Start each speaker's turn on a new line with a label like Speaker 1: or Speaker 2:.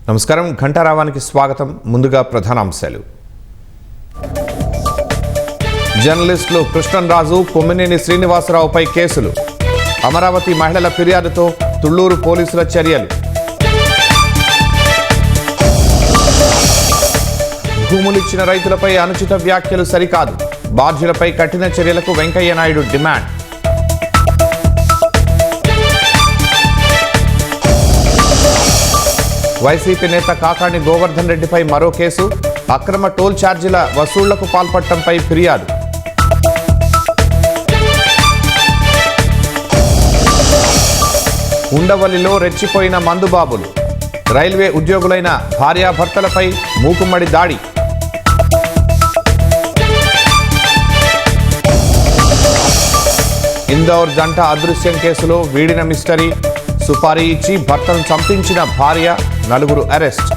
Speaker 1: నమస్కారం ఘంటారావానికి స్వాగతం. ముందుగా ప్రధానాంశాలు. జర్నలిస్టులు కృష్ణంరాజు, కొమ్మినేని శ్రీనివాసరావుపై కేసులు. అమరావతి మహిళల ఫిర్యాదుతో తుళ్లూరు పోలీసుల చర్యలు. భూములిచ్చిన రైతులపై అనుచిత వ్యాఖ్యలు సరికాదు, బాధ్యులపై కఠిన చర్యలకు వెంకయ్య నాయుడు డిమాండ్. వైసీపీ నేత కాకాణి గోవర్ధన్ రెడ్డిపై మరో కేసు. అక్రమ టోల్ ఛార్జీల వసూళ్లకు పాల్పడటంపై ఫిర్యాదు. ఉండవల్లిలో రెచ్చిపోయిన మందుబాబులు. రైల్వే ఉద్యోగులైన భార్యాభర్తలపై మూకుమ్మడి దాడి. ఇందోర్ జంట అదృశ్యం కేసులో వీడిన మిస్టరీ. సుపారీ ఇచ్చి భర్తను చంపించిన భార్య, 4 అరెస్ట్.